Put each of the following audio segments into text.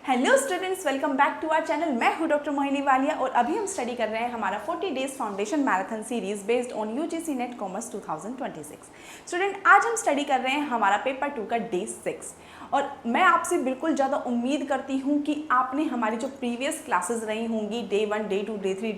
Hello students, welcome back to our channel. मैं हूं doctor Mohini Walia और अभी हम स्टडी कर रहे हैं हमारा 40 days foundation marathon series based on UGC net commerce 2026। Student, आज हम स्टडी कर रहे हैं हमारा पेपर 2 का डे 6 और मैं आपसे बिल्कुल ज़्यादा उम्मीद करती हूं कि आपने हमारी जो प्रीवियस क्लासेस रही होंगी डे 1, डे 2, डे 3,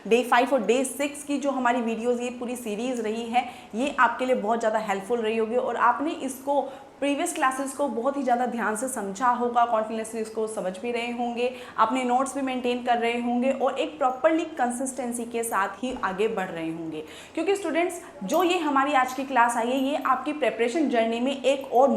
डे 5 और डे 6 की जो हमारी वीडियोज़ ये पूरी सीरीज़ रही है, ये आपके लिए बहुत ज़्यादा हेल्पफुल रही होगी और आपने इसको प्रीवियस क्लासेस को बहुत ही ज़्यादा ध्यान से समझा होगा, कॉन्फिडेंसली इसको समझ भी रहे होंगे, अपने नोट्स भी मेंटेन कर रहे होंगे और एक प्रॉपरली कंसिस्टेंसी के साथ ही आगे बढ़ रहे होंगे। क्योंकि स्टूडेंट्स, जो ये हमारी आज की क्लास आई है, ये आपकी प्रिपरेशन जर्नी में एक और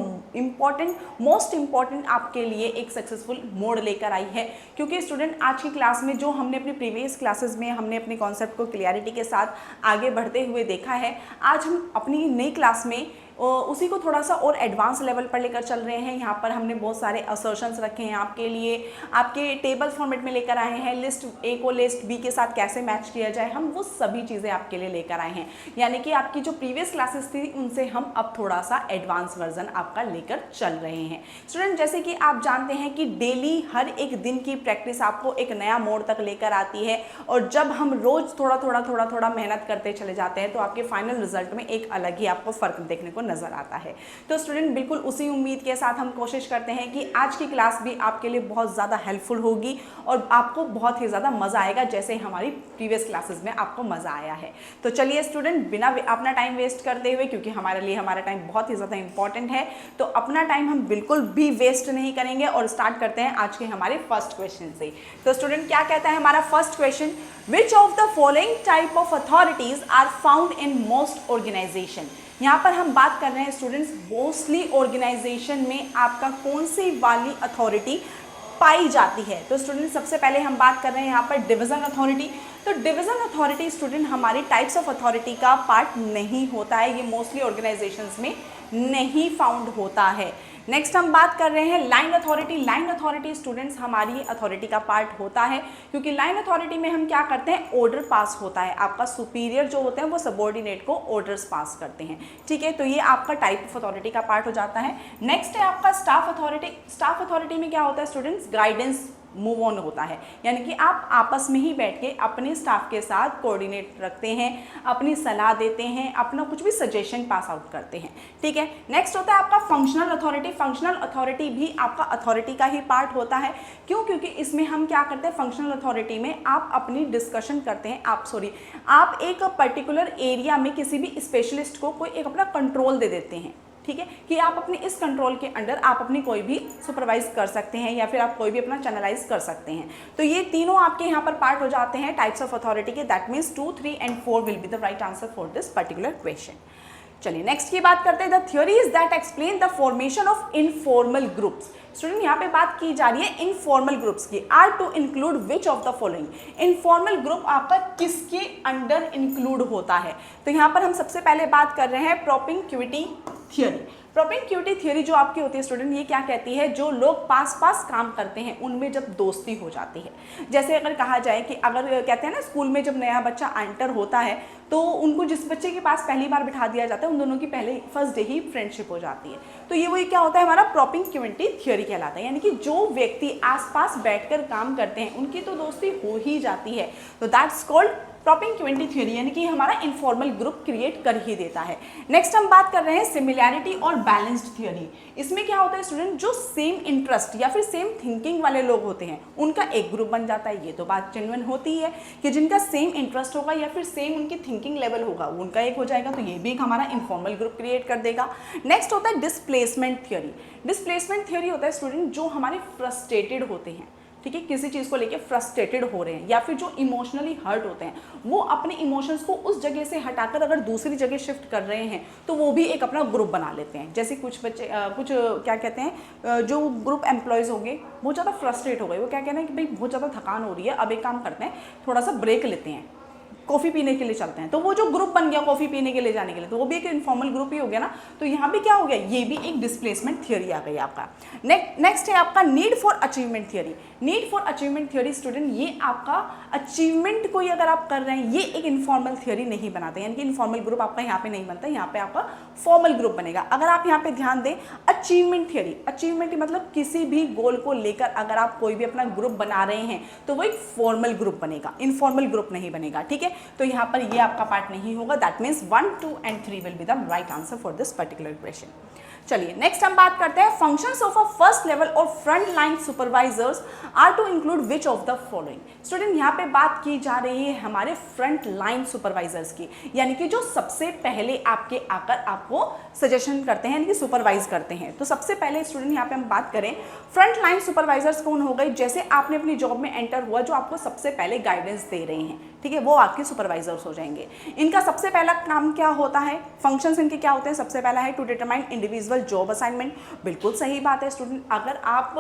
मोस्ट इम्पॉर्टेंट आपके लिए एक सक्सेसफुल मोड लेकर आई है। क्योंकि स्टूडेंट, आज की क्लास में जो हमने अपनी प्रीवियस क्लासेस में हमने अपने कॉन्सेप्ट को क्लियरिटी के साथ आगे बढ़ते हुए देखा है, आज हम अपनी नई क्लास में उसी को थोड़ा सा और एडवांस लेवल पर लेकर चल रहे हैं। यहाँ पर हमने बहुत सारे असर्शंस रखे हैं आपके लिए, आपके टेबल फॉर्मेट में लेकर आए हैं। लिस्ट ए को लिस्ट बी के साथ कैसे मैच किया जाए, हम वो सभी चीज़ें आपके लिए लेकर आए हैं। यानी कि आपकी जो प्रीवियस क्लासेस थी उनसे हम अब थोड़ा सा एडवांस वर्जन आपका लेकर चल रहे हैं। स्टूडेंट, जैसे कि आप जानते हैं कि डेली हर एक दिन की प्रैक्टिस आपको एक नया मोड़ तक लेकर आती है और जब हम रोज़ थोड़ा मेहनत करते चले जाते हैं तो आपके फाइनल रिजल्ट में एक अलग ही आपको फ़र्क देखने को नजर आता है। तो स्टूडेंट, बिल्कुल उसी उम्मीद के साथ हम कोशिश करते हैं कि आज की क्लास भी आपके लिए बहुत ज़्यादा हेल्पफुल होगी और आपको बहुत ही ज़्यादा मज़ा आएगा, जैसे हमारी प्रीवियस क्लासेस में आपको मज़ा आया है। तो चलिए स्टूडेंट, बिना अपना टाइम वेस्ट करते हुए, क्योंकि हमारे लिए हमारा टाइम बहुत ही ज़्यादा इंपॉर्टेंट है, तो अपना टाइम हम बिल्कुल भी वेस्ट नहीं करेंगे और स्टार्ट करते हैं आज के हमारे फर्स्ट क्वेश्चन से। तो स्टूडेंट, क्या कहता है हमारा first question? Which of the following type of authorities are found in most organization? यहाँ पर हम बात कर रहे हैं स्टूडेंट्स, मोस्टली ऑर्गेनाइजेशन में आपका कौन सी वाली अथॉरिटी पाई जाती है? तो स्टूडेंट, सबसे पहले हम बात कर रहे हैं यहाँ पर डिवीजन अथॉरिटी। तो डिवीजन अथॉरिटी स्टूडेंट हमारी टाइप्स ऑफ अथॉरिटी का पार्ट नहीं होता है, ये मोस्टली ऑर्गेनाइजेशंस में नहीं फाउंड होता है। नेक्स्ट हम बात कर रहे हैं line authority. Line authority students हमारी अथॉरिटी का पार्ट होता है, क्योंकि लाइन अथॉरिटी में हम क्या करते हैं, ऑर्डर पास होता है। आपका सुपीरियर जो होते हैं वो सबऑर्डिनेट को ऑर्डर्स पास करते हैं, ठीक है। तो ये आपका टाइप ऑफ अथॉरिटी का पार्ट हो जाता है। नेक्स्ट है आपका स्टाफ अथॉरिटी। स्टाफ अथॉरिटी में क्या होता है स्टूडेंट्स, गाइडेंस मूव ऑन होता है, यानी कि आप आपस में ही बैठ के अपने स्टाफ के साथ कोऑर्डिनेट रखते हैं, अपनी सलाह देते हैं, अपना कुछ भी सजेशन पास आउट करते हैं, ठीक है। नेक्स्ट होता है आपका फंक्शनल अथॉरिटी। फंक्शनल अथॉरिटी भी आपका अथॉरिटी का ही पार्ट होता है। क्यों? क्योंकि इसमें हम क्या करते हैं, फंक्शनल अथॉरिटी में आप अपनी डिस्कशन करते हैं, आप एक पर्टिकुलर एरिया में किसी भी स्पेशलिस्ट को कोई एक अपना कंट्रोल दे देते हैं, ठीक है, कि आप अपने इस कंट्रोल के अंडर आप अपनी कोई भी सुपरवाइज कर सकते हैं या फिर आप कोई भी अपना चैनलाइज कर सकते हैं। तो ये तीनों आपके यहाँ पर पार्ट हो जाते हैं टाइप्स ऑफ अथॉरिटी के। That means 2, 3 and 4 will be the right answer for this particular question. चलिए नेक्स्ट की बात करते हैं। The theories that explain the formation of informal groups. Student, यहाँ पे बात की जा रही है इनफॉर्मल ग्रुप्स की। Are to include which of the following? Informal group आपका किसके अंडर इंक्लूड होता है? तो यहाँ पर हम सबसे पहले बात कर रहे हैं प्रोपिंक्विटी थ्योरी। प्रोपिंक्विटी थ्योरी जो आपकी होती है स्टूडेंट, ये क्या कहती है, जो लोग पास काम करते हैं उनमें जब दोस्ती हो जाती है। जैसे अगर कहा जाए कि अगर कहते हैं ना, स्कूल में जब नया बच्चा एंटर होता है तो उनको जिस बच्चे के पास पहली बार बिठा दिया जाता है उन दोनों की पहले फर्स्ट डे ही फ्रेंडशिप हो जाती है। तो ये वही क्या होता है, हमारा प्रोपिंक्विटी थ्योरी कहलाता है। यानी कि जो व्यक्ति आसपास बैठकर काम करते हैं उनकी तो दोस्ती हो ही जाती है। तो दैट्स कॉल्ड प्रोपिंक्विटी थ्योरी, यानी कि हमारा इनफॉर्मल ग्रुप क्रिएट कर ही देता है। नेक्स्ट हम बात कर रहे हैं सिमिलैरिटी और बैलेंस्ड थ्योरी। इसमें क्या होता है स्टूडेंट, जो सेम इंटरेस्ट या फिर सेम थिंकिंग वाले लोग होते हैं उनका एक ग्रुप बन जाता है। ये तो बात जेन्युइन होती है कि जिनका सेम इंटरेस्ट होगा या फिर सेम उनकी थिंकिंग लेवल होगा उनका एक हो जाएगा, तो ये भी एक हमारा इनफॉर्मल ग्रुप क्रिएट कर देगा। नेक्स्ट होता है डिस्प्लेसमेंट थ्योरी। डिस्प्लेसमेंट थ्योरी होता है स्टूडेंट, जो हमारे फ्रस्ट्रेटेड होते हैं, ठीक है, किसी चीज़ को लेके फ्रस्ट्रेटेड हो रहे हैं या फिर जो इमोशनली हर्ट होते हैं, वो अपने इमोशंस को उस जगह से हटाकर अगर दूसरी जगह शिफ्ट कर रहे हैं तो वो भी एक अपना ग्रुप बना लेते हैं। जैसे कुछ बच्चे क्या कहते हैं, जो ग्रुप एम्प्लॉयज़ होंगे बहुत ज़्यादा फ्रस्ट्रेट हो गए, वो क्या कहना है कि भाई बहुत ज़्यादा थकान हो रही है, अब एक काम करते हैं, थोड़ा सा ब्रेक लेते हैं, कॉफ़ी पीने के लिए चलते हैं, तो वो जो ग्रुप बन गया कॉफ़ी पीने के लिए जाने के लिए, तो वो भी एक इनफॉर्मल ग्रुप ही हो गया ना। तो यहाँ पे क्या हो गया, ये भी एक डिस्प्लेसमेंट थियोरी आ गई आपका। नेक्स्ट है आपका need for achievement theory. Need for achievement theory student, ये आपका अचीवमेंट को अगर आप कर रहे हैं, ये एक इनफॉर्मल थियोरी नहीं बनाते, यानी कि इनफॉर्मल ग्रुप आपका यहाँ पे नहीं बनता, यहाँ पे आपका फॉर्मल ग्रुप बनेगा। अगर आप यहाँ पे ध्यान दें, अचीवमेंट थियोरी, अचीवमेंट मतलब किसी भी गोल को लेकर अगर आप कोई भी अपना ग्रुप बना रहे हैं तो वो एक फॉर्मल ग्रुप बनेगा, इनफॉर्मल ग्रुप नहीं बनेगा, ठीक है। तो यहाँ पर ये आपका पार्ट नहीं होगा। That means 1, 2 and 3 will be the right answer for this particular question. चलिए नेक्स्ट हम बात करते हैं, functions of a first level और front line supervisors are to include which of the following. Student यहाँ पे बात की जा रही है हमारे फ्रंट लाइन सुपरवाइजर्स की, यानी कि जो सबसे पहले आपके आकर आपको सजेशन करते हैं, यानी कि सुपरवाइज करते हैं। तो सबसे पहले स्टूडेंट यहाँ पे हम बात करें, फ्रंट लाइन सुपरवाइजर्स कौन हो गए, जैसे आपने अपनी जॉब में एंटर हुआ, जो आपको सबसे पहले गाइडेंस दे रहे हैं, ठीक है, वो आपके सुपरवाइजर्स हो जाएंगे। इनका सबसे पहला काम क्या होता है, फंक्शंस इनके क्या होते हैं, सबसे पहला है to determine individual job assignment. बिल्कुल सही बात है स्टूडेंट, अगर आप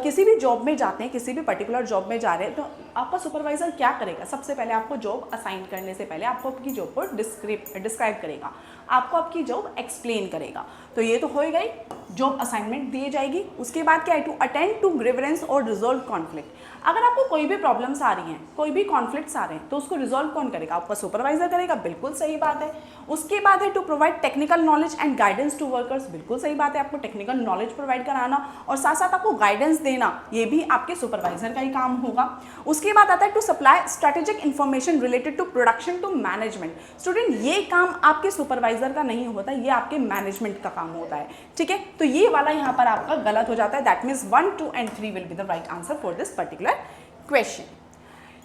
किसी भी जॉब में जाते हैं, किसी भी पर्टिकुलर जॉब में जा रहे हैं, तो आपका सुपरवाइजर क्या करेगा, सबसे पहले आपको जॉब असाइन करने से पहले आपको आपकी जॉब को डिस्क्राइब करेगा, आपको आपकी जॉब एक्सप्लेन करेगा। तो ये तो हो ही गई, जॉब असाइनमेंट दी जाएगी। उसके बाद क्या है, टू अटेंड टू ग्रीवेंस और रिजॉल्व कॉन्फ्लिक्ट। अगर आपको कोई भी प्रॉब्लम्स आ रही हैं, कोई भी कॉन्फ्लिक्ट्स आ रहे हैं, तो उसको रिजॉल्व कौन करेगा, आपका सुपरवाइजर करेगा, बिल्कुल सही बात है। उसके बाद है to provide technical knowledge and guidance to workers, बिल्कुल सही बात है, आपको टेक्निकल नॉलेज प्रोवाइड कराना और साथ साथ आपको गाइडेंस देना, ये भी आपके सुपरवाइजर का ही काम होगा। उसके बाद आता है to supply strategic information related to production to management. Student ये काम आपके सुपरवाइजर का नहीं होता, ये आपके मैनेजमेंट का काम होता है, ठीक है। तो ये वाला यहाँ पर आपका गलत हो जाता है। That means 1, 2 and 3 will be the right answer for this particular question.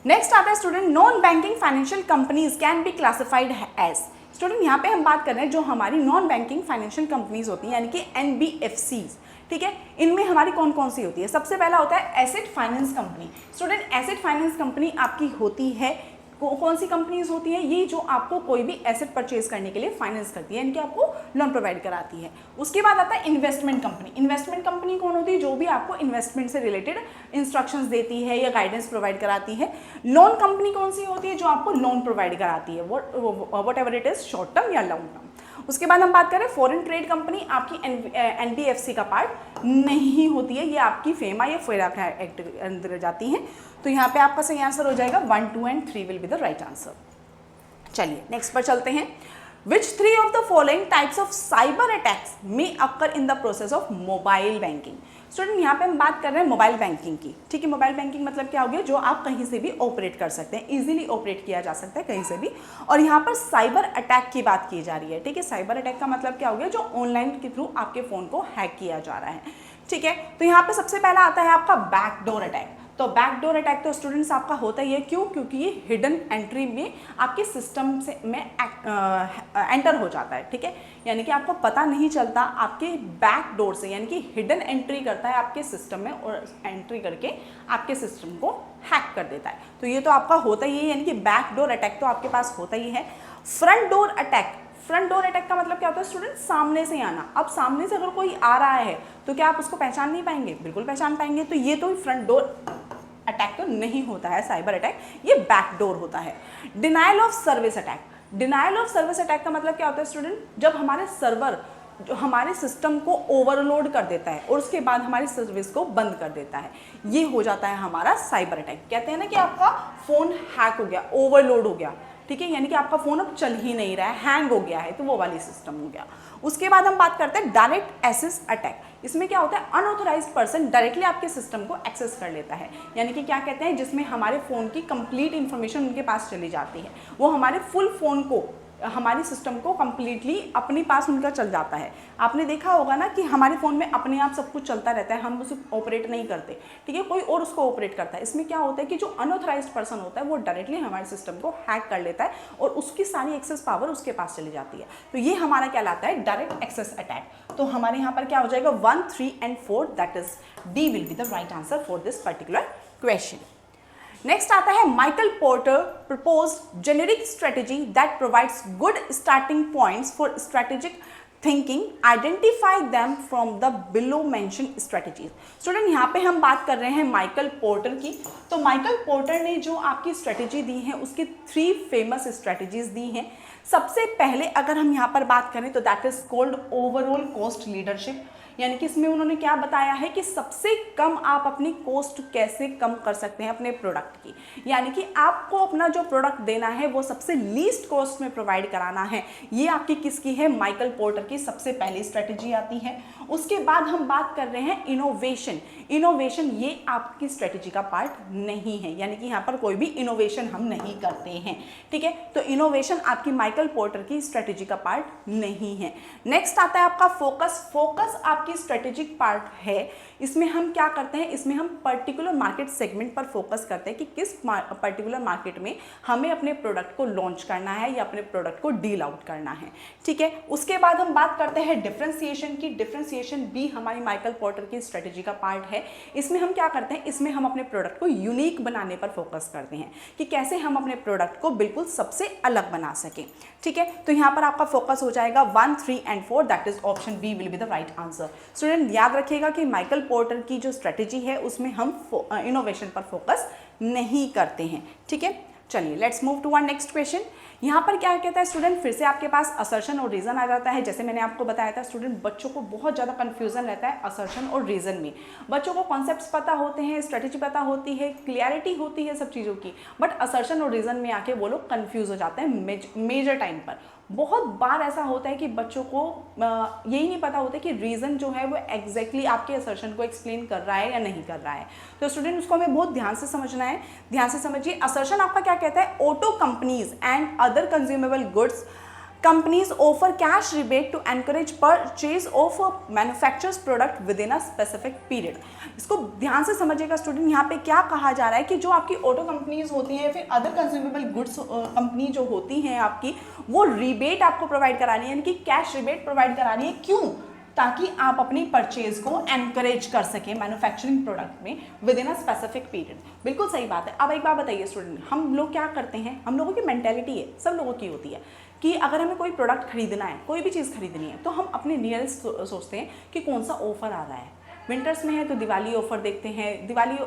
Next आता है student, non banking financial companies can be classified as. Student यहाँ पे हम बात कर रहे हैं जो हमारी नॉन बैंकिंग फाइनेंशियल कंपनीज होती हैं, यानी कि NBFCs, ठीक है। इनमें हमारी कौन कौन सी होती है, सबसे पहला होता है asset finance company. Student asset finance company आपकी होती है, कौन सी कंपनीज होती हैं, ये जो आपको कोई भी एसेट परचेज करने के लिए फाइनेंस करती है, इनकी आपको लोन प्रोवाइड कराती है। उसके बाद आता है इन्वेस्टमेंट कंपनी। इन्वेस्टमेंट कंपनी कौन होती है, जो भी आपको इन्वेस्टमेंट से रिलेटेड इंस्ट्रक्शंस देती है या गाइडेंस प्रोवाइड कराती है। लोन कंपनी कौन सी होती है, जो आपको लोन प्रोवाइड कराती है, what ever it is, short term या लॉन्ग टर्म। उसके बाद हम बात करें फॉरेन ट्रेड कंपनी, आपकी NBFC का पार्ट नहीं होती है, ये आपकी फेमा या फेरा एक्ट के अंदर जाती हैं। तो यहाँ पे आपका सही आंसर हो जाएगा 1, 2 and 3 will be the right answer. चलिए नेक्स्ट पर चलते हैं। Which 3 of the following types of cyber attacks may occur in the process of mobile banking? Student यहाँ पे हम बात कर रहे हैं मोबाइल बैंकिंग की, ठीक है। मोबाइल बैंकिंग मतलब क्या हो गया, जो आप कहीं से भी ऑपरेट कर सकते हैं, इजीली ऑपरेट किया जा सकता है कहीं से भी। और यहाँ पर साइबर अटैक की बात की जा रही है, ठीक है। साइबर अटैक का मतलब क्या हो गया, जो ऑनलाइन के थ्रू आपके फ़ोन को हैक किया जा रहा है, ठीक है। तो यहाँ पे सबसे पहला आता है आपका बैकडोर अटैक। तो बैकडोर अटैक तो स्टूडेंट्स आपका होता ही है, क्यों, क्योंकि ये हिडन एंट्री में आपके सिस्टम से में एंटर हो जाता है, ठीक है। यानी कि आपको पता नहीं चलता, आपके बैकडोर से, यानी कि हिडन एंट्री करता है आपके सिस्टम में और एंट्री करके आपके सिस्टम को हैक कर देता है। तो ये तो आपका होता ही है, यानी कि बैकडोर अटैक तो आपके पास होता ही है। Front door attack, front door attack का मतलब क्या होता है स्टूडेंट, सामने से आना। अब सामने से अगर कोई आ रहा है तो क्या आप उसको पहचान नहीं पाएंगे, बिल्कुल पहचान पाएंगे। तो ये तो फ्रंट डोर अटैक तो नहीं होता है साइबर अटैक, ये बैकडोर होता है। Denial of service attack, denial of service attack का मतलब क्या होता है स्टूडेंट, जब हमारे सर्वर जो हमारे सिस्टम को ओवरलोड कर देता है और उसके बाद हमारी सर्विस को बंद कर देता है, ये हो जाता है हमारा साइबर अटैक। कहते हैं ना कि आपका फ़ोन हैक हो गया, ओवरलोड हो गया, ठीक है, यानी कि आपका फ़ोन अब चल ही नहीं रहा है, हैंग हो गया है, तो वो वाली सिस्टम हो गया। उसके बाद हम बात करते हैं डायरेक्ट एक्सेस अटैक। इसमें क्या होता है, अनऑथराइज्ड पर्सन डायरेक्टली आपके सिस्टम को एक्सेस कर लेता है, यानी कि क्या कहते हैं, जिसमें हमारे फ़ोन की कंप्लीट इन्फॉर्मेशन उनके पास चली जाती है, वो हमारे फुल फ़ोन को, हमारी सिस्टम को कंप्लीटली अपने पास उनका चल जाता है। आपने देखा होगा ना कि हमारे फ़ोन में अपने आप सब कुछ चलता रहता है, हम उसे ऑपरेट नहीं करते, ठीक है, कोई और उसको ऑपरेट करता है। इसमें क्या होता है कि जो अनऑथराइज्ड पर्सन होता है वो डायरेक्टली हमारे सिस्टम को हैक कर लेता है और उसकी सारी एक्सेस पावर उसके पास चली जाती है। तो ये हमारा कहलाता है डायरेक्ट एक्सेस अटैक। तो हमारे यहाँ पर क्या हो जाएगा, 1, 3 and 4, that is D will be the right answer for this particular question. Next आता है Michael porter proposed generic strategy that provides good starting points for strategic thinking, identify them from the below mention strategies. Student यहाँ पे हम बात कर रहे हैं Michael porter की। तो माइकल पोर्टर ने जो आपकी स्ट्रेटजी दी है उसकी 3 फेमस स्ट्रेटजीज दी हैं। सबसे पहले अगर हम यहाँ पर बात करें तो that is called overall cost leadership, यानी कि इसमें उन्होंने क्या बताया है कि सबसे कम आप अपनी कॉस्ट कैसे कम कर सकते हैं अपने प्रोडक्ट की, यानी कि आपको अपना जो प्रोडक्ट देना है वो सबसे लीस्ट कॉस्ट में प्रोवाइड कराना है। ये आपकी किसकी है? माइकल पोर्टर की सबसे पहली स्ट्रेटजी आती है। उसके बाद हम बात कर रहे हैं इनोवेशन। इनोवेशन ये आपकी स्ट्रेटजी का पार्ट नहीं है, यानी कि यहाँ पर कोई भी इनोवेशन हम नहीं करते हैं, ठीक है। तो इनोवेशन आपकी माइकल पोर्टर की स्ट्रेटजी का पार्ट नहीं है। नेक्स्ट आता है आपका फोकस। फोकस आपकी स्ट्रेटेजिक पार्ट है। इसमें हम क्या करते हैं? इसमें हम पर्टिकुलर मार्केट सेगमेंट पर फोकस करते हैं कि किस पर्टिकुलर मार्केट में हमें अपने प्रोडक्ट को लॉन्च करना है या अपने प्रोडक्ट को डील आउट करना है, ठीक है। उसके बाद हम बात करते हैं डिफरेंशिएशन की। डिफरेंशिएशन भी हमारी माइकल पोर्टर की स्ट्रेटजी का पार्ट है। इसमें हम क्या करते हैं? इसमें हम अपने प्रोडक्ट को यूनिक बनाने पर फोकस करते हैं कि कैसे हम अपने प्रोडक्ट को बिल्कुल सबसे अलग बना सकें, ठीक है। तो यहाँ पर आपका फोकस हो जाएगा 1, 3 and 4, that is option B will be the right answer. Student याद रखिएगा कि माइकल पोर्टर की जो स्ट्रेटजी है उसमें हम इनोवेशन पर फोकस नहीं करते हैं, ठीक है। चलिए let's move to our next question. यहाँ पर क्या कहता है स्टूडेंट? फिर से आपके पास असर्शन और रीजन आ जाता है। जैसे मैंने आपको बताया था स्टूडेंट, बच्चों को बहुत ज़्यादा कंफ्यूजन रहता है असर्शन और रीजन में। बच्चों को कॉन्सेप्ट्स पता होते हैं, स्ट्रेटेजी पता होती है, क्लियरिटी होती है सब चीज़ों की, बट असर्शन और रीजन में आके वो लोग कन्फ्यूज हो जाते हैं मेजर टाइम पर। बहुत बार ऐसा होता है कि बच्चों को यही नहीं पता होता कि रीज़न जो है वो एग्जैक्टली आपके असर्शन को एक्सप्लेन कर रहा है या नहीं कर रहा है। तो स्टूडेंट उसको हमें बहुत ध्यान से समझना है। ध्यान से समझिए। असर्शन आपका क्या कहता है? Auto companies and other consumable goods companies offer cash rebate to encourage purchase of a manufacturer's product within a specific period। इसको ध्यान से समझिएगा स्टूडेंट। यहाँ पे क्या कहा जा रहा है कि जो आपकी ऑटो कंपनीज होती हैं, फिर अदर कंज्यूमेबल गुड्स कंपनी जो होती हैं आपकी, वो रिबेट आपको प्रोवाइड करानी है, यानी कि कैश रिबेट प्रोवाइड करानी है। क्यों? ताकि आप अपनी परचेज को एनकरेज कर सकें मैन्युफैक्चरिंग प्रोडक्ट में with in a specific period. बिल्कुल सही बात है। अब एक बात बताइए स्टूडेंट, हम लोग क्या करते हैं? हम लोगों की मेंटेलिटी है, सब लोगों की होती है कि अगर हमें कोई प्रोडक्ट खरीदना है, कोई भी चीज़ खरीदनी है, तो हम अपने नियरेस्ट सोचते हैं कि कौन सा ऑफर आ रहा है। विंटर्स में है तो दिवाली ऑफर देखते हैं, दिवाली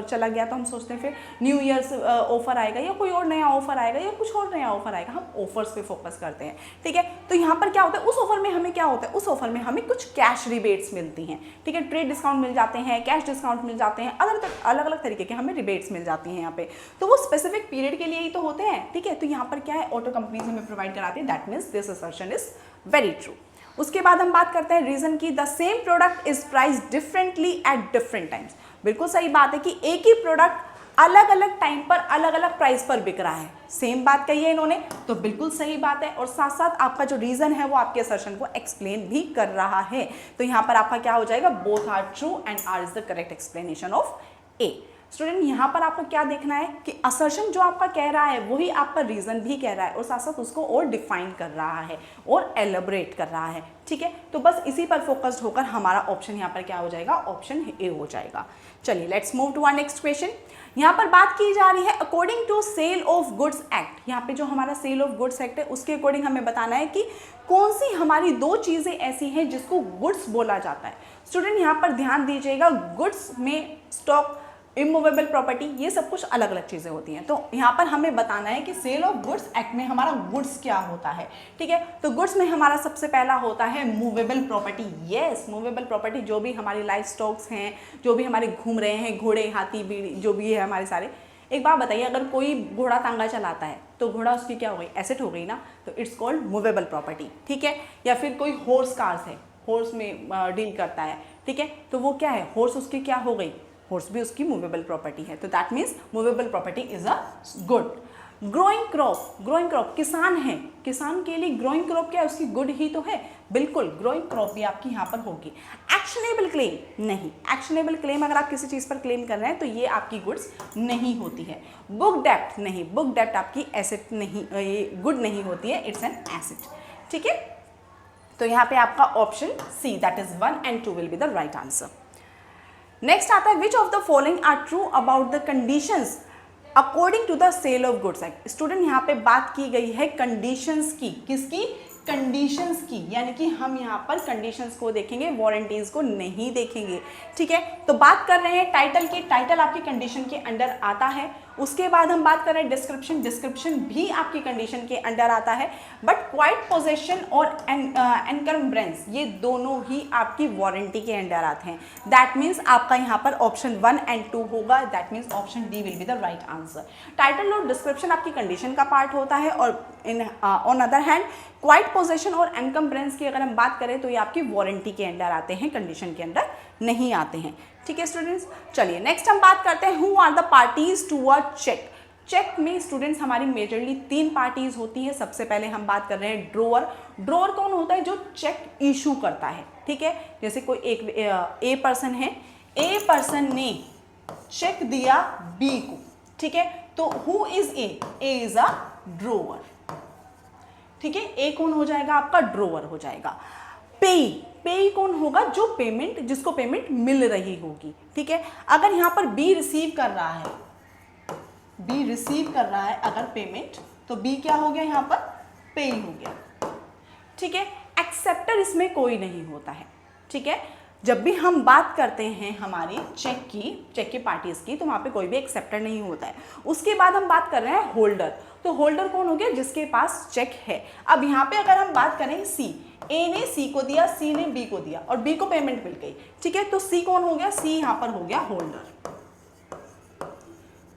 चला गया तो हम सोचते हैं फिर न्यू ईयर्स ऑफर आएगा या कोई और नया ऑफर आएगा या कुछ और नया ऑफर आएगा, हम ऑफर्स पे फोकस करते हैं, ठीक है। तो यहाँ पर क्या होता है? उस ऑफर में हमें क्या होता है? उस ऑफर में हमें कुछ कैश रिबेट्स मिलती हैं, ठीक है। ट्रेड डिस्काउंट मिल जाते हैं, कैश डिस्काउंट मिल जाते हैं, अलग अलग तरीके के हमें रिबेट्स मिल जाती हैं यहाँ पे। तो वो स्पेसिफिक पीरियड के लिए ही तो होते हैं, ठीक है। तो यहाँ पर क्या है? ऑटो कंपनीज हमें प्रोवाइड कराती है। That means this assertion is very true. उसके बाद हम बात करते हैं रीजन की। The same product is price differently at different times. बिल्कुल सही बात है कि एक ही प्रोडक्ट अलग अलग टाइम पर अलग अलग प्राइस पर बिक रहा है। सेम बात कही है इन्होंने, तो बिल्कुल सही बात है। और साथ साथ आपका जो रीजन है वो आपके असर्शन को एक्सप्लेन भी कर रहा है। तो यहाँ पर आपका क्या हो जाएगा? Both are true and R is the correct explanation of A. Student यहाँ पर आपको क्या देखना है कि असर्शन जो आपका कह रहा है वही आपका रीजन भी कह रहा है, और साथ साथ उसको और डिफाइन कर रहा है और एलेबोरेट कर रहा है, ठीक है। तो बस इसी पर फोकस्ड होकर हमारा ऑप्शन यहाँ पर क्या हो जाएगा? ऑप्शन ए हो जाएगा। चलिए let's move to our next question. यहाँ पर बात की जा रही है according to sale of goods act. यहाँ पे जो हमारा सेल ऑफ गुड्स एक्ट है उसके अकॉर्डिंग हमें बताना है कि कौन सी हमारी 2 चीज़ें ऐसी हैं जिसको गुड्स बोला जाता है। स्टूडेंट यहाँ पर ध्यान दीजिएगा, गुड्स में स्टॉक, इमूवेबल प्रॉपर्टी, ये सब कुछ अलग अलग चीज़ें होती हैं। तो यहाँ पर हमें बताना है कि सेल ऑफ गुड्स एक्ट में हमारा गुड्स क्या होता है, ठीक है। तो गुड्स में हमारा सबसे पहला होता है movable property. Yes, movable property जो भी हमारी लाइफ स्टॉक्स हैं, जो भी हमारे घूम रहे हैं, घोड़े, हाथी, बीड़ी, जो भी है हमारे सारे। एक बात बताइए, अगर कोई घोड़ा तांगा चलाता है तो घोड़ा उसकी क्या हो गई? एसेट हो गई ना, तो इट्स कॉल्ड मूवेबल प्रॉपर्टी, ठीक है। या फिर कोई हॉर्स कार्स है, हॉर्स में डील करता है, ठीक है, तो वो क्या है? हॉर्स उसकी क्या हो गई? हॉर्स भी उसकी मूवेबल प्रॉपर्टी है। तो that means movable property is a good. Growing crop, growing crop किसान है, किसान के लिए ग्रोइंग क्रॉप क्या है? उसकी गुड ही तो है। बिल्कुल, ग्रोइंग क्रॉप भी आपकी यहाँ पर होगी। एक्शनेबल क्लेम नहीं, एक्शनेबल क्लेम अगर आप किसी चीज़ पर क्लेम कर रहे हैं तो ये आपकी गुड्स नहीं होती है। बुक डेप्ट नहीं, बुक डेप्ट आपकी एसेट नहीं, ये गुड नहीं होती है, इट्स एन एसेट, ठीक है। तो यहाँ पे आपका option C that is 1 and 2 will be the right answer. Next आता है which of the following are true about the conditions according to the sale of goods act. Student यहाँ पे बात की गई है कंडीशंस की, किसकी? कंडीशंस की, यानी कि हम यहाँ पर कंडीशंस को देखेंगे, वारंटीज को नहीं देखेंगे। ठीक है, तो बात कर रहे हैं टाइटल की, टाइटल आपकी कंडीशन के अंडर आता है। उसके बाद हम बात कर रहे हैं डिस्क्रिप्शन, डिस्क्रिप्शन भी आपकी कंडीशन के अंडर आता है। बट क्वाइट पोजेशन और एनकम्ब्रेंस ये दोनों ही आपकी वारंटी के अंडर आते हैं। दैट मीन्स आपका यहाँ पर ऑप्शन 1 एंड 2 होगा। That means option D will be the right answer. Title और डिस्क्रिप्शन आपकी कंडीशन का पार्ट होता है, और on other hand quite possession और एनकम्ब्रेंस की अगर हम बात करें तो ये आपकी वारंटी के अंडर आते हैं, कंडीशन के अंडर नहीं आते हैं। ठीक है स्टूडेंट्स, चलिए नेक्स्ट हम बात करते हैं who are the parties to a cheque. Cheque में स्टूडेंट्स हमारी मेजरली 3 पार्टीज होती है। सबसे पहले हम बात कर रहे हैं ड्रोअर। ड्रोअर कौन होता है? जो चेक इशू करता है। ठीक है, जैसे कोई एक ए पर्सन है, ए पर्सन ने चेक दिया बी को। ठीक है, तो who is A? A is a drawer. ठीक है, ए कौन हो जाएगा? आपका ड्रोअर हो जाएगा। पेई, पेई कौन होगा? जो पेमेंट, जिसको पेमेंट मिल रही होगी। ठीक है, अगर यहाँ पर बी रिसीव कर रहा है, बी रिसीव कर रहा है अगर पेमेंट, तो बी क्या हो गया? यहाँ पर पेई हो गया। ठीक है, एक्सेप्टर इसमें कोई नहीं होता है। ठीक है, जब भी हम बात करते हैं हमारी चेक की पार्टीज की, तो वहाँ पे कोई भी एक्सेप्टर नहीं होता है। उसके बाद हम बात कर रहे हैं होल्डर। तो होल्डर कौन हो गया? जिसके पास चेक है। अब यहाँ पे अगर हम बात करें सी, ए ने सी को दिया, सी ने बी को दिया और बी को पेमेंट मिल गई। ठीक है, तो सी कौन हो गया? सी यहाँ पर हो गया होल्डर।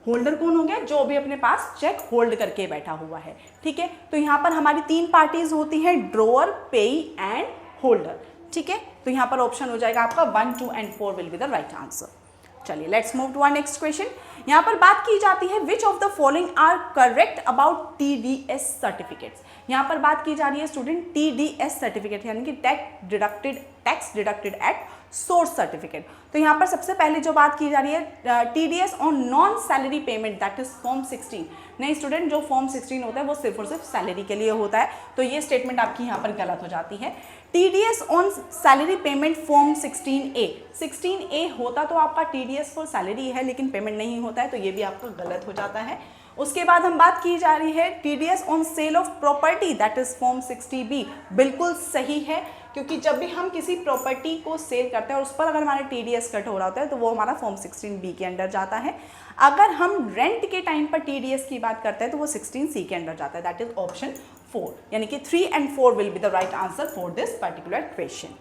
होल्डर कौन हो गया? जो भी अपने पास चेक होल्ड करके बैठा हुआ है। ठीक है, तो यहाँ पर हमारी 3 पार्टीज होती हैं, ड्रोअर, पेई एंड होल्डर। ठीक है, तो यहाँ पर ऑप्शन हो जाएगा आपका 1, 2 and 4 will be the right answer. चलिए let's move to our next question. यहाँ पर बात की जाती है which of the following are correct about TDS certificates. यहाँ पर बात की जा रही है स्टूडेंट TDS सर्टिफिकेट, यानी कि tax deducted at source certificate. तो यहाँ पर सबसे पहले जो बात की जा रही है TDS on non salary payment, that is form 16। नहीं स्टूडेंट, जो फॉर्म 16 होता है वो सिर्फ और सिर्फ सैलरी के लिए होता है, तो ये स्टेटमेंट आपकी यहाँ पर गलत हो जाती है। TDS on salary payment form 16A, 16A होता तो आपका TDS फॉर सैलरी है, लेकिन पेमेंट नहीं होता है, तो ये भी आपका गलत हो जाता है। उसके बाद हम बात की जा रही है TDS on sale of property, that is form 60B, बिल्कुल सही है, क्योंकि जब भी हम किसी प्रॉपर्टी को सेल करते हैं और उस पर अगर हमारा TDS कट हो रहा होता है तो वो हमारा फॉर्म 16B के अंडर जाता है। अगर हम रेंट के टाइम पर TDS की बात करते हैं तो वो 16C के अंडर जाता है, दैट इज ऑप्शन 4, यानी कि 3 and 4 will be the right answer for this particular question.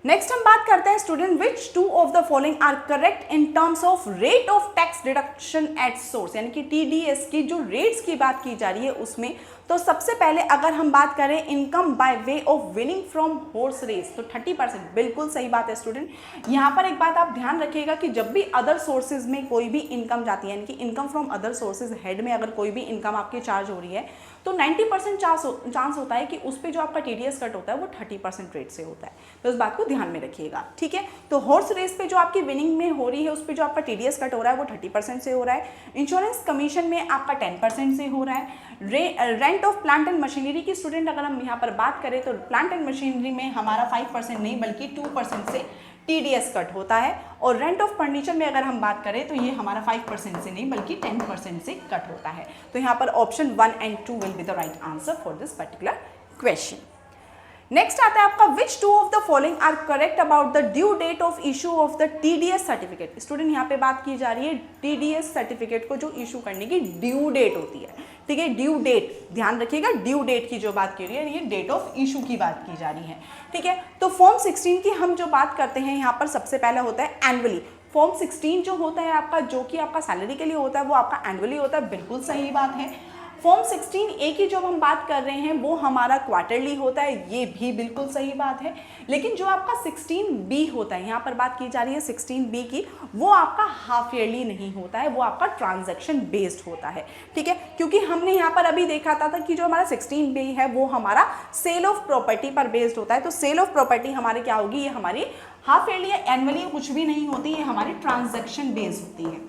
Next हम बात करते हैं student which 2 of the following are correct in terms of rate of tax deduction at source, यानी कि TDS की जो रेट्स की बात की जा रही है उसमें। तो सबसे पहले अगर हम बात करें income by way of winning from horse race, तो 30%, बिल्कुल सही बात है स्टूडेंट। यहाँ पर एक बात आप ध्यान रखिएगा कि जब भी अदर सोर्सेज में कोई भी इनकम जाती है, यानी कि income from other sources head में अगर कोई भी इनकम आपकी चार्ज हो रही है, तो 90% चांस होता है कि उस पर जो आपका TDS कट होता है वो 30% रेट से होता है, तो इस बात को ध्यान में रखिएगा। ठीक है, तो हॉर्स रेस पे जो आपकी विनिंग में हो रही है उस पर जो आपका TDS कट हो रहा है वो 30% से हो रहा है। इंश्योरेंस कमीशन में आपका 10% से हो रहा है। Rent of plant and machinery की स्टूडेंट अगर हम यहाँ पर बात करें तो प्लांट एंड मशीनरी में हमारा 5% नहीं बल्कि 2% से TDS कट होता है, और रेंट ऑफ फर्नीचर में अगर हम बात करें तो ये हमारा 5% से नहीं बल्कि 10% से कट होता है। तो यहाँ पर option 1 and 2 will be the right answer for this particular question. Next आता है आपका which 2 of the following are correct about the due date of issue of the TDS certificate. Student यहाँ पे बात की जा रही है TDS सर्टिफिकेट को जो इशू करने की ड्यू डेट होती है। ठीक है, ड्यू डेट ध्यान रखिएगा, ड्यू डेट की जो बात की रही है ये डेट ऑफ इशू की बात की जा रही है। ठीक है, तो फॉर्म 16 की हम जो बात करते हैं यहाँ पर सबसे पहले होता है एनुअली। फॉर्म 16 जो होता है आपका, जो कि आपका सैलरी के लिए होता है, वो आपका एनुअली होता है, बिल्कुल सही बात है। फॉर्म 16A की जो हम बात कर रहे हैं वो हमारा क्वार्टरली होता है, ये भी बिल्कुल सही बात है। लेकिन जो आपका 16B होता है, यहाँ पर बात की जा रही है 16B की, वो आपका हाफ ईयरली नहीं होता है, वो आपका ट्रांजैक्शन बेस्ड होता है। ठीक है, क्योंकि हमने यहाँ पर अभी देखा था कि जो हमारा 16B है वो हमारा सेल ऑफ प्रॉपर्टी पर बेस्ड होता है। तो सेल ऑफ प्रॉपर्टी हमारी क्या होगी? ये हमारी हाफ ईयरली या एनुअली कुछ भी नहीं होती, ये हमारी ट्रांजैक्शन बेस्ड होती है।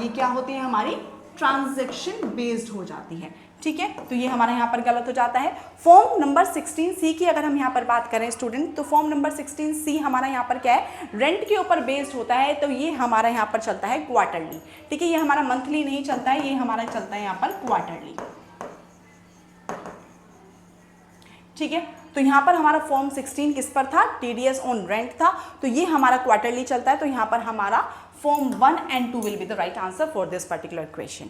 ये क्या होती है? हमारी ट्रांजैक्शन बेस्ड हो जाती है। ठीक है, तो ये हमारा यहाँ पर गलत हो जाता है। फॉर्म नंबर 16C की अगर हम यहाँ पर बात करें स्टूडेंट, तो फॉर्म नंबर 16C हमारा यहाँ पर क्या है? रेंट के ऊपर बेस्ड होता है, तो ये हमारा यहाँ पर चलता है क्वार्टरली। ठीक है, ये हमारा मंथली नहीं चलता है, ये हमारा चलता है यहाँ पर क्वार्टरली। ठीक है। तो यहाँ पर हमारा फॉर्म 16 किस पर था, TDS ऑन रेंट था, तो ये हमारा क्वार्टरली चलता है, तो यहाँ पर हमारा form 1 and 2 will be the right answer for this particular question.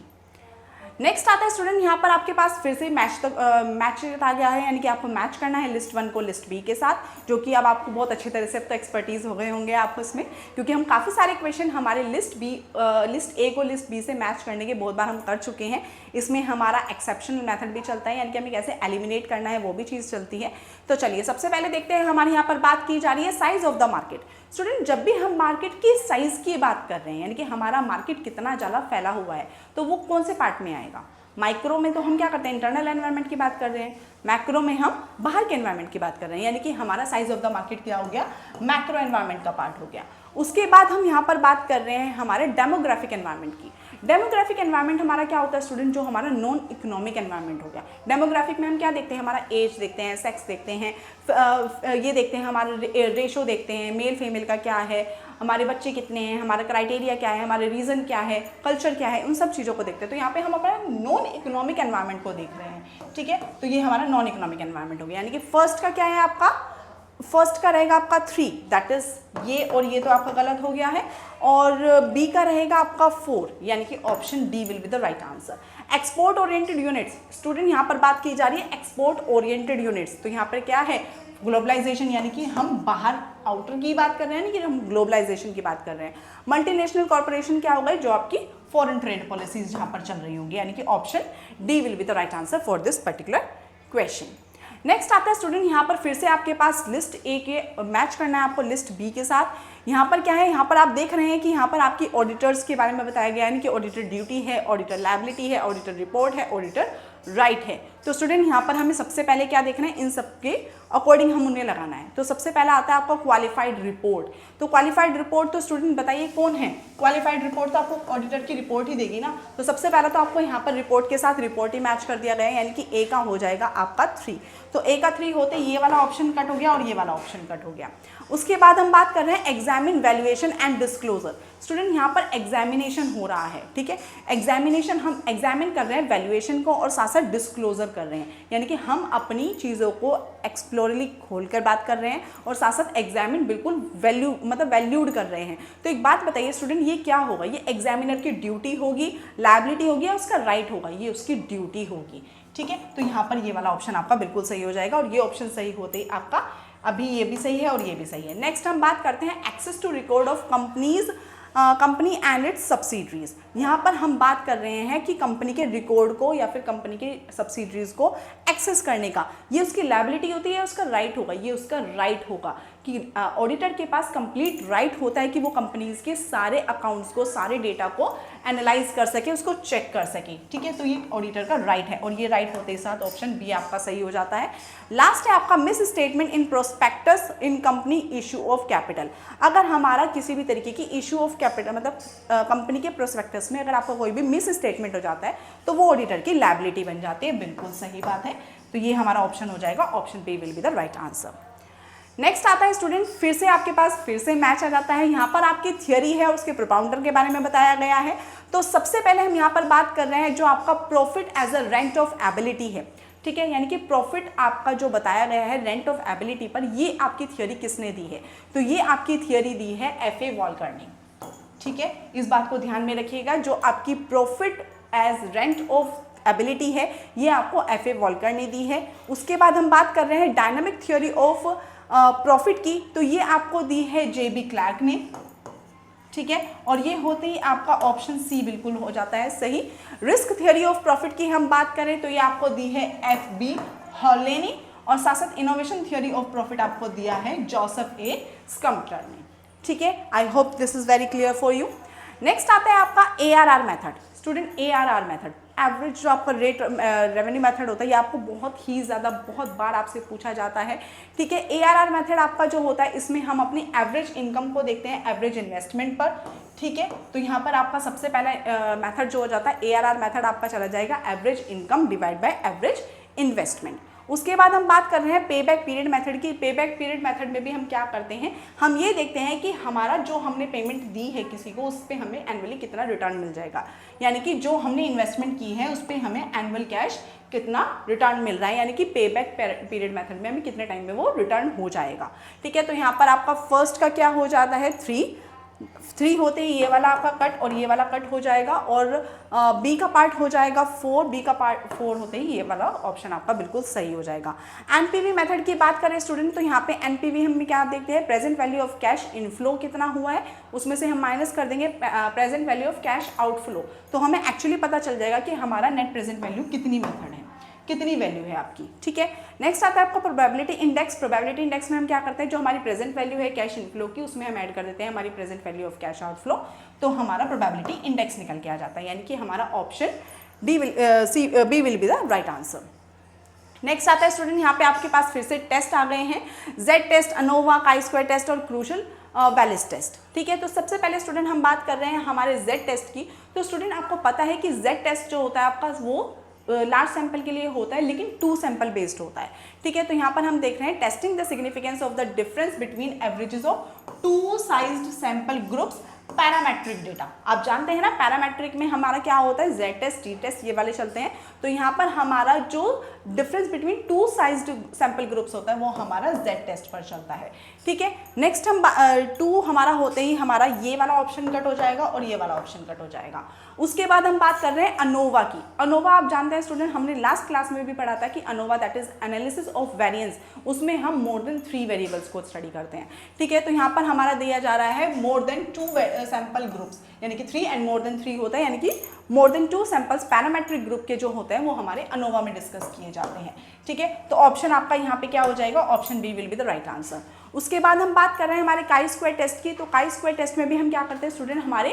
Next आता है स्टूडेंट, यहाँ पर आपके पास फिर से मैच आ गया है, यानी कि आपको मैच करना है लिस्ट 1 को लिस्ट B के साथ, जो कि अब आपको बहुत अच्छी तरह से अब तो एक्सपर्टीज हो गए होंगे आप उसमें, क्योंकि हम काफ़ी सारे क्वेश्चन हमारे लिस्ट A को लिस्ट B से मैच करने के बहुत बार हम कर चुके हैं। इसमें हमारा एक्सेप्शनल मेथड भी चलता है, यानी कि हमें कैसे एलिमिनेट करना है वो भी चीज़ चलती है। तो चलिए सबसे पहले देखते हैं, हमारे यहाँ पर बात की जा रही है size of the market. Student जब भी हम मार्केट की साइज़ की बात कर रहे हैं, यानी कि हमारा मार्केट कितना ज़्यादा फैला हुआ है, तो वो कौन से पार्ट में आएगा। माइक्रो में तो हम क्या करते हैं, इंटरनल एनवायरनमेंट की बात कर रहे हैं, मैक्रो में हम बाहर के एनवायरनमेंट की बात कर रहे हैं, यानी कि हमारा साइज ऑफ द मार्केट क्या हो गया, मैक्रो एनवायरनमेंट का पार्ट हो गया। उसके बाद हम यहाँ पर बात कर रहे हैं हमारे डेमोग्राफिक एनवायरनमेंट की। डेमोग्राफिक एनवायरनमेंट हमारा क्या होता है स्टूडेंट, जो हमारा नॉन इकोनॉमिक एनवायरनमेंट हो गया। डेमोग्राफिक में हम क्या देखते हैं, हमारा एज देखते हैं, सेक्स देखते हैं, ये देखते हैं हमारा रेशो देखते हैं, मेल फीमेल का क्या है, हमारे बच्चे कितने हैं, हमारा क्राइटेरिया क्या है, हमारे रीज़न क्या है, कल्चर क्या है, उन सब चीज़ों को देखते हैं। तो यहाँ पे हम अपना नॉन इकोनॉमिक एनवायरनमेंट को देख रहे हैं, ठीक है। तो ये हमारा नॉन इकोनॉमिक एनवायरनमेंट हो गया, यानी कि फर्स्ट का क्या है आपका, फर्स्ट का रहेगा आपका 3, दैट इज ये, और ये तो आपका गलत हो गया है, और बी का रहेगा आपका 4, यानी कि option D will be the right answer. Export oriented units, student यहाँ पर बात की जा रही है एक्सपोर्ट ओरिएंटेड यूनिट्स, तो यहाँ पर क्या है, ग्लोबलाइजेशन, यानी कि हम बाहर आउटर की बात कर रहे हैं, कि हम ग्लोबलाइजेशन की बात कर रहे हैं। मल्टीनेशनल कॉर्पोरेशन क्या होगा, जो आपकी फॉरेन ट्रेड पॉलिसीज जहाँ पर चल रही होंगी, यानी कि option D will be the right answer for this particular question. Next आता है स्टूडेंट, यहाँ पर फिर से आपके पास लिस्ट ए के मैच करना है आपको लिस्ट बी के साथ। यहाँ पर क्या है, यहाँ पर आप देख रहे हैं कि यहाँ पर आपकी ऑडिटर्स के बारे में बताया गया है, यानी कि ऑडिटर ड्यूटी है, ऑडिटर लायबिलिटी है, ऑडिटर रिपोर्ट है, ऑडिटर राइट है। तो स्टूडेंट यहाँ पर हमें सबसे पहले क्या देखना है, इन सबके अकॉर्डिंग हम उन्हें लगाना है। तो सबसे पहला आता है आपका क्वालिफाइड रिपोर्ट। तो क्वालिफाइड रिपोर्ट, तो स्टूडेंट बताइए कौन है क्वालिफाइड रिपोर्ट, तो आपको ऑडिटर की रिपोर्ट ही देगी ना। तो सबसे पहला तो आपको यहाँ पर रिपोर्ट के साथ रिपोर्ट ही मैच कर दिया गया है, यानी कि ए का हो जाएगा आपका 3। तो ए का 3 होते ये वाला ऑप्शन कट हो गया और ये वाला ऑप्शन कट हो गया। उसके बाद हम बात कर रहे हैं examine, valuation and disclosure. Student यहाँ पर एग्जामिनेशन हो रहा है, ठीक है। एग्जामिनेशन, हम एग्जामिन कर रहे हैं वैल्यूएशन को और साथ साथ डिस्क्लोजर कर रहे हैं, यानी कि हम अपनी चीज़ों को एक्सप्लोरली खोलकर बात कर रहे हैं और साथ साथ एग्जामिन बिल्कुल वैल्यूड कर रहे हैं। तो एक बात बताइए स्टूडेंट, ये क्या होगा, ये एग्जामिनर की ड्यूटी होगी, लायबिलिटी होगी या उसका राइट होगा, ये उसकी ड्यूटी होगी, ठीक है। तो यहाँ पर ये वाला ऑप्शन आपका बिल्कुल सही हो जाएगा, और ये ऑप्शन सही होते ही आपका अभी ये भी सही है और ये भी सही है। नेक्स्ट हम बात करते हैं access to record of company and its subsidiaries. यहाँ पर हम बात कर रहे हैं कि कंपनी के रिकॉर्ड को या फिर कंपनी के सब्सिडरीज को एक्सेस करने का, ये उसकी लायबिलिटी होती है, उसका राइट होगा, ये उसका राइट होगा कि ऑडिटर के पास कंप्लीट राइट होता है कि वो कंपनीज के सारे अकाउंट्स को, सारे डेटा को एनालाइज कर सके, उसको चेक कर सके, ठीक है। तो ये ऑडिटर का राइट है, और ये राइट होते ही साथ ऑप्शन बी आपका सही हो जाता है। लास्ट है आपका miss statement in prospectus in company issue of capital. अगर हमारा किसी भी तरीके की इशू ऑफ कैपिटल, मतलब कंपनी के प्रोस्पेक्टस में अगर आपका कोई भी मिस स्टेटमेंट हो जाता है, तो वो ऑडिटर की लायबिलिटी बन जाती है, बिल्कुल सही बात है। तो ये हमारा ऑप्शन हो जाएगा, option B will be the right answer. Next आता है स्टूडेंट, फिर से आपके पास फिर से मैच आ जाता है। यहाँ पर आपकी थियरी है, उसके प्रोपाउंडर के बारे में बताया गया है। तो सबसे पहले हम यहाँ पर बात कर रहे हैं जो आपका profit as a rent of ability है, ठीक है। यानी कि प्रॉफिट आपका जो बताया गया है रेंट ऑफ एबिलिटी पर, ये आपकी थियरी किसने दी है, तो ये आपकी थियरी दी है एफ.ए. वॉल्कर ने, ठीक है। इस बात को ध्यान में रखिएगा, जो आपकी profit as rent of ability है, ये आपको एफ.ए. वॉल्कर ने दी है। उसके बाद हम बात कर रहे हैं डायनामिक थ्योरी ऑफ प्रॉफिट की, तो ये आपको दी है जे.बी. क्लार्क ने, ठीक है। और ये होते ही आपका ऑप्शन सी बिल्कुल हो जाता है सही। रिस्क थ्योरी ऑफ प्रॉफिट की हम बात करें तो ये आपको दी है एफ.बी. हॉले ने, और साथ साथ इनोवेशन थ्योरी ऑफ प्रॉफिट आपको दिया है जोसेफ ए. स्कम्पटर ने, ठीक है। I hope this is very clear for you. Next आता है आपका ARR method. Student ARR method, average जो आपका रेट रेवेन्यू मेथड होता है, ये आपको बहुत ही ज़्यादा बहुत बार आपसे पूछा जाता है, ठीक है। ARR मेथड आपका जो होता है, इसमें हम अपनी एवरेज इनकम को देखते हैं एवरेज इन्वेस्टमेंट पर, ठीक है। तो यहाँ पर आपका सबसे पहला मेथड जो हो जाता है ARR मेथड आपका चला जाएगा average income divide by average investment. उसके बाद हम बात कर रहे हैं पे बैक पीरियड मेथड की। पे बैक पीरियड मेथड में भी हम क्या करते हैं, हम ये देखते हैं कि हमारा जो हमने पेमेंट दी है किसी को, उस पर हमें एनुअली कितना रिटर्न मिल जाएगा, यानी कि जो हमने इन्वेस्टमेंट की है उस पर हमें एनुअल कैश कितना रिटर्न मिल रहा है, यानी कि पे बैक पीरियड मेथड में हमें कितने टाइम में वो रिटर्न हो जाएगा। ठीक है, तो यहाँ पर आपका फर्स्ट का क्या हो जाता है 3 होते ही ये वाला आपका कट और ये वाला कट हो जाएगा, और बी का पार्ट हो जाएगा 4, बी का पार्ट 4 होते ही ये वाला ऑप्शन आपका बिल्कुल सही हो जाएगा। एनपीवी मेथड की बात करें स्टूडेंट, तो यहाँ पे एनपीवी हम क्या देखते हैं, present value of cash inflow कितना हुआ है, उसमें से हम माइनस कर देंगे present value of cash outflow, तो हमें एक्चुअली पता चल जाएगा कि हमारा नेट प्रेजेंट वैल्यू कितनी मेथड है, कितनी वैल्यू है आपकी। ठीक है, नेक्स्ट आता है आपका प्रोबेबिलिटी इंडेक्स। प्रोबेबिलिटी इंडेक्स में हम क्या करते हैं, जो हमारी प्रेजेंट वैल्यू है कैश इनफ्लो की, उसमें हम ऐड कर देते हैं हमारी present value of cash outflow, तो हमारा प्रोबेबिलिटी इंडेक्स निकल के आ जाता है, यानी कि हमारा option B will be the right answer. Next आता है स्टूडेंट, यहाँ पे आपके पास फिर से टेस्ट आ गए हैं, Z test, ANOVA, chi square test और क्रूशियल वैलिस टेस्ट। ठीक है, तो सबसे पहले स्टूडेंट हम बात कर रहे हैं हमारे जेड टेस्ट की। तो स्टूडेंट आपको पता है कि जेड टेस्ट जो होता है आपका वो लार्ज सैंपल के लिए होता है, लेकिन 2 सैंपल बेस्ड होता है। ठीक है, तो यहाँ पर हम देख रहे हैं testing the significance of the difference between averages of 2 sized sample groups parametric data. आप जानते हैं ना, पैरामेट्रिक में हमारा क्या होता है, जेड टेस्ट, टी टेस्ट, ये वाले चलते हैं। तो यहाँ पर हमारा जो difference between 2 sized sample groups होता है वो हमारा जेड टेस्ट पर चलता है। ठीक है, नेक्स्ट हम 2 हमारा होते ही हमारा ये वाला ऑप्शन कट हो जाएगा और ये वाला ऑप्शन कट हो जाएगा। उसके बाद हम बात कर रहे हैं अनोवा की। अनोवा आप जानते हैं स्टूडेंट, हमने लास्ट क्लास में भी पढ़ा था कि ANOVA that is analysis of variance, उसमें हम मोर देन 3 वेरिएबल्स को स्टडी करते हैं। ठीक है, तो यहाँ पर हमारा दिया जा रहा है मोर देन 2 सैंपल ग्रुप्स, यानी कि 3 एंड मोर देन 3 होता है, यानी कि more than 2 samples parametric group के जो होते हैं वो हमारे अनोवा में डिस्कस किए जाते हैं। ठीक है, तो ऑप्शन आपका यहाँ पे क्या हो जाएगा, option B will be the right answer. उसके बाद हम बात कर रहे हैं हमारे काई स्क्वायर टेस्ट की। तो काई स्क्वायर टेस्ट में भी हम क्या करते हैं स्टूडेंट, हमारे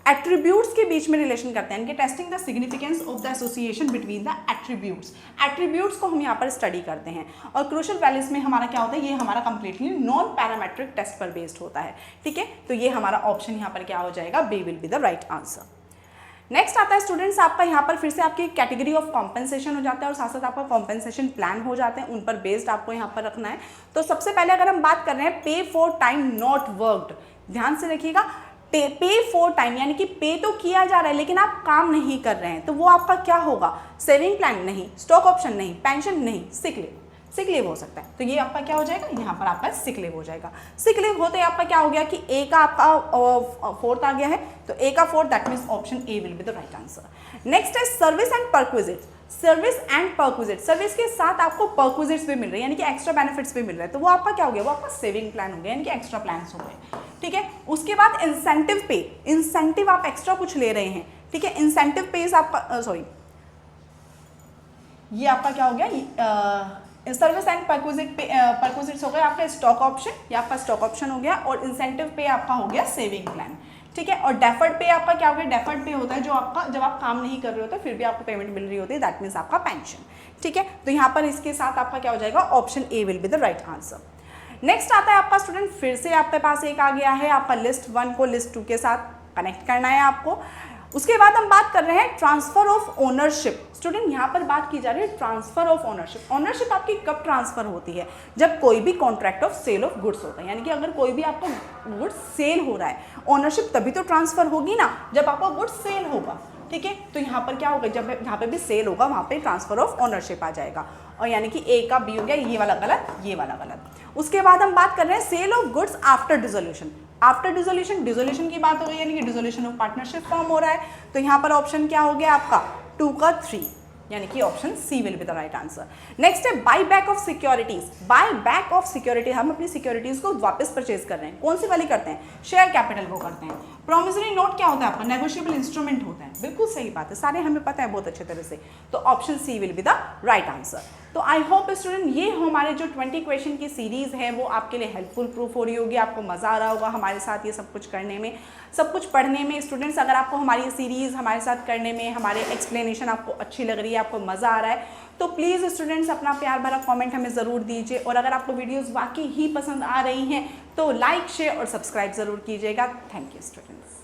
एट्रीब्यूट्स के बीच में रिलेशन करते हैं, testing the significance of the association between the attributes. Attributes को हम यहाँ पर स्टडी करते हैं। और क्रूशियल वैल्यूज में हमारा क्या होता है, ये हमारा कंप्लीटली नॉन पैरामेट्रिक टेस्ट पर बेस्ड होता है। ठीक है, तो ये हमारा ऑप्शन यहाँ पर क्या हो जाएगा, B will be the right answer. Next आता है स्टूडेंट्स आपका यहाँ पर फिर से आपकी कैटेगरी ऑफ कॉम्पेंसेशन हो जाता है और साथ साथ आपका कॉम्पेंसेशन प्लान हो जाते हैं, उन पर बेस्ड आपको यहाँ पर रखना है। तो सबसे पहले अगर हम बात कर रहे हैं पे फॉर टाइम नॉट वर्कड, ध्यान से देखिएगा, पे फॉर टाइम यानी कि पे तो किया जा रहा है लेकिन आप काम नहीं कर रहे हैं, तो वो आपका क्या होगा, सेविंग प्लान नहीं, स्टॉक ऑप्शन नहीं, पेंशन नहीं, सिक लीव हो सकता है। तो ये आपका क्या हो जाएगा, यहाँ पर आपका सिक लीव हो जाएगा। सिक लीव होते ही आपका क्या हो गया कि ए का आपका 4th आ गया है, तो ए का 4th that means option A will be the right answer. Next है service and perquisite. Service and perquisite, service के साथ आपको परक्विजिट्स भी मिल रहे हैं, यानी कि एक्स्ट्रा बेनिफिट्स भी मिल रहे हैं, तो वो आपका क्या हो गया, वो आपका सेविंग प्लान हो गया, यानी कि एक्स्ट्रा प्लान्स हो गए। ठीक है, उसके बाद इंसेंटिव पे, इंसेंटिव आप एक्स्ट्रा कुछ ले रहे हैं। ठीक है, इंसेंटिव पे आपका ये आपका क्या हो गया, सर्विस एंड परक्विजिट्स हो गया आपका स्टॉक ऑप्शन, या आपका स्टॉक ऑप्शन हो गया, और इंसेंटिव पे आपका हो गया सेविंग प्लान। ठीक है, और डेफर्ड पे आपका क्या हो गया, डेफर्ड पे होता है जो आपका जब आप काम नहीं कर रहे होते फिर भी आपको पेमेंट मिल रही होती है, दैट मीन्स आपका पेंशन। ठीक है, तो यहाँ पर इसके साथ आपका क्या हो जाएगा, option A will be the right answer. Next आता है आपका स्टूडेंट, फिर से आपके पास एक आ गया है, आपका लिस्ट 1 को लिस्ट 2 के साथ कनेक्ट करना है आपको। उसके बाद हम बात कर रहे हैं ट्रांसफर ऑफ ओनरशिप। स्टूडेंट यहाँ पर बात की जा रही है ट्रांसफर ऑफ ओनरशिप। ओनरशिप आपकी कब ट्रांसफर होती है, जब कोई भी contract of sale of goods होता है, यानी कि अगर कोई भी आपका गुड्स सेल हो रहा है, ओनरशिप तभी तो ट्रांसफर होगी ना जब आपका गुड्स सेल होगा। ठीक है, तो यहाँ पर क्या होगा, जब जहाँ पे भी सेल होगा वहाँ पे ट्रांसफर ऑफ ओनरशिप आ जाएगा, और यानी कि ए का बी हो गया, ये वाला गलत, ये वाला गलत। उसके बाद हम बात कर रहे हैं sale of goods after dissolution. After dissolution, dissolution की बात हो गई, यानी कि डिसोल्यूशन ऑफ पार्टनरशिप फॉर्म हो रहा है, तो यहाँ पर ऑप्शन क्या हो गया आपका 2 का 3, यानी कि option C will be the right answer. Next है buy back of securities. Buy back of security, हम अपनी सिक्योरिटीज को वापस परचेज कर रहे हैं, कौन सी वाली करते हैं, शेयर कैपिटल को करते हैं। प्रोमिसरी नोट क्या होता है आपका, नेगोशिएबल इंस्ट्रूमेंट होता है, बिल्कुल सही बात है, सारे हमें पता है बहुत अच्छे तरह से, तो option C will be the right answer. तो आई होप स्टूडेंट ये हमारे जो 20 क्वेश्चन की सीरीज़ है वो आपके लिए हेल्पफुल प्रूफ हो रही होगी, आपको मज़ा आ रहा होगा हमारे साथ ये सब कुछ करने में, सब कुछ पढ़ने में। स्टूडेंट्स अगर आपको हमारी ये सीरीज़ हमारे साथ करने में, हमारे एक्सप्लेनेशन आपको अच्छी लग रही है, आपको मज़ा आ रहा है, तो प्लीज़ स्टूडेंट्स अपना प्यार भरा कमेंट हमें ज़रूर दीजिए, और अगर आपको वीडियोज़ वाकई ही पसंद आ रही हैं तो लाइक, शेयर और सब्सक्राइब ज़रूर कीजिएगा। Thank you students.